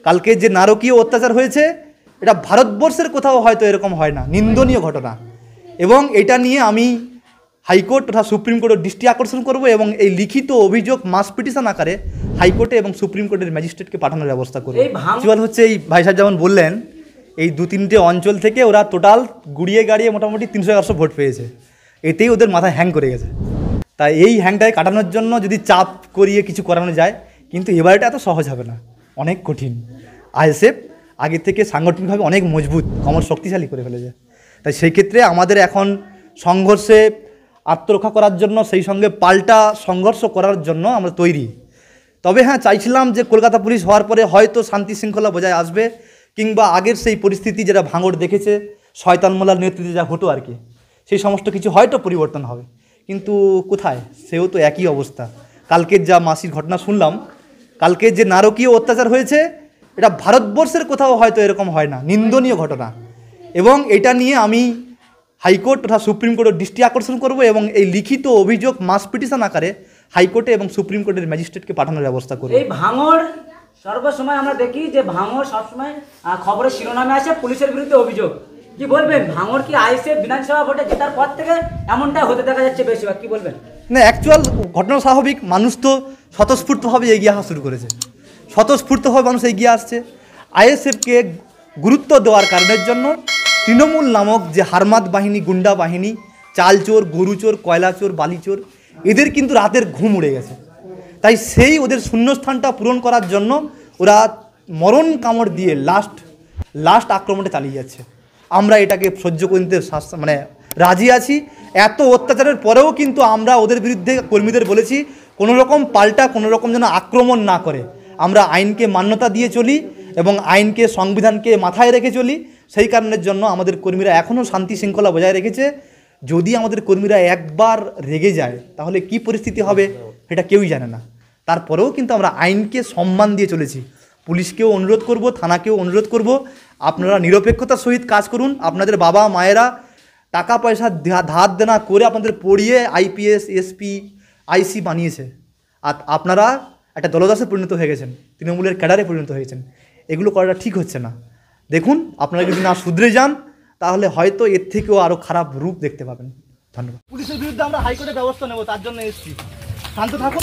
কালকে যে নারকীয় অত্যাচার হয়েছে এটা ভারতবর্ষের কোথাও হয়তো এরকম হয় না, নিন্দনীয় ঘটনা। এবং এটা নিয়ে আমি হাইকোর্ট তথা সুপ্রিম কোর্টের দৃষ্টি আকর্ষণ করব এবং এই লিখিত অভিযোগ মাস পিটিশন আকারে হাইকোর্টে এবং সুপ্রিম কোর্টের ম্যাজিস্ট্রেটকে পাঠানোর ব্যবস্থা করব। প্রিন্সিপাল হচ্ছে এই ভাই সাহেব যেমন বললেন, এই 2-3টে অঞ্চল থেকে ওরা টোটাল গুড়িয়ে গাড়িয়ে মোটামুটি 300-400 ভোট পেয়েছে, এতেই ওদের মাথায় হ্যাং করে গেছে। তাই এই হ্যাংটাকে কাটানোর জন্য যদি চাপ করিয়ে কিছু করানো যায়, কিন্তু এবারটা এত সহজ হবে না, অনেক কঠিন। আইএসএফ আগে থেকে সাংগঠনিকভাবে অনেক মজবুত, কমর শক্তিশালী করে ফেলেছে। তাই সেই ক্ষেত্রে আমাদের এখন সংঘর্ষে আত্মরক্ষা করার জন্য, সেই সঙ্গে পাল্টা সংঘর্ষ করার জন্য আমরা তৈরি। তবে হ্যাঁ, চাইছিলাম যে কলকাতা পুলিশ হওয়ার পরে হয়তো শান্তি শৃঙ্খলা বজায় আসবে, কিংবা আগের সেই পরিস্থিতি যেটা ভাঙড় দেখেছে শয়তান মোল্লার নেতৃত্বে যা হতো আর কি, সেই সমস্ত কিছু হয়তো পরিবর্তন হবে। কিন্তু কোথায়, সেও তো একই অবস্থা। কালকের যা মাসির ঘটনা শুনলাম, কালকে যে নারকীয় অত্যাচার হয়েছে এটা ভারতবর্ষের কোথাও হয়তো এরকম হয় না, নিন্দনীয় ঘটনা। এবং এটা নিয়ে আমি হাইকোর্ট তথা সুপ্রিম কোর্টের দৃষ্টি আকর্ষণ করব এবং এই লিখিত অভিযোগ মাস পিটিশন আকারে হাইকোর্টে এবং সুপ্রিম কোর্টের ম্যাজিস্ট্রেটকে পাঠানোর ব্যবস্থা করব। এই ভাঙড় সর্বসময় আমরা দেখি যে ভাঙড় সবসময় খবরের শিরোনামে আসে পুলিশের বিরুদ্ধে অভিযোগ। কি বলবেন, ভাঙড় কি আইএসএফ বিধানসভা ভোটে জেতার পর থেকে এমনটাই হতে দেখা যাচ্ছে বেশিরভাগ, কি বলবেন? না, অ্যাকচুয়াল ঘটনা স্বাভাবিক, মানুষ তো স্বতঃস্ফূর্তভাবে এগিয়ে আসা শুরু করেছে, স্বতঃস্ফূর্তভাবে মানুষ এগিয়ে আসছে। আইএসএফকে গুরুত্ব দেওয়ার কারণের জন্য তৃণমূল নামক যে হারমাদ বাহিনী, গুন্ডা বাহিনী, চাল চোর, গরু চোর, কয়লা চোর, বালি চোর, এদের কিন্তু রাতের ঘুম উড়ে গেছে। তাই সেই ওদের শূন্যস্থানটা পূরণ করার জন্য ওরা মরণ কামড় দিয়ে লাস্ট আক্রমণটা চালিয়ে যাচ্ছে। আমরা এটাকে সহ্য করতে মানে রাজি আছি। এত অত্যাচারের পরেও কিন্তু আমরা ওদের বিরুদ্ধে কর্মীদের বলেছি কোনো রকম পাল্টা, কোনো রকম যেন আক্রমণ না করে। আমরা আইনকে মান্যতা দিয়ে চলি এবং আইনকে, সংবিধানকে মাথায় রেখে চলি। সেই কারণের জন্য আমাদের কর্মীরা এখনও শান্তি শৃঙ্খলা বজায় রেখেছে। যদি আমাদের কর্মীরা একবার রেগে যায় তাহলে কি পরিস্থিতি হবে সেটা কেউই জানে না। তারপরেও কিন্তু আমরা আইনকে সম্মান দিয়ে চলেছি। পুলিশকেও অনুরোধ করব, থানাকেও অনুরোধ করব, আপনারা নিরপেক্ষতার সহিত কাজ করুন। আপনাদের বাবা মায়েরা টাকা পয়সা ধার দেনা করে আপনাদের পড়িয়ে আইপিএস, এসপি, আইসি বানিয়েছে, আর আপনারা একটা দলদাসে পরিণত হয়ে গেছেন, তৃণমূলের ক্যাডারে পরিণত হয়েছেন। এগুলো করাটা ঠিক হচ্ছে না। দেখুন, আপনারা যদি না শুধরে যান তাহলে হয়তো এর থেকেও আরও খারাপ রূপ দেখতে পাবেন। ধন্যবাদ। পুলিশের বিরুদ্ধে আমরা হাইকোর্টে ব্যবস্থা নেব, তার জন্য এসেছি। শান্ত থাকুন।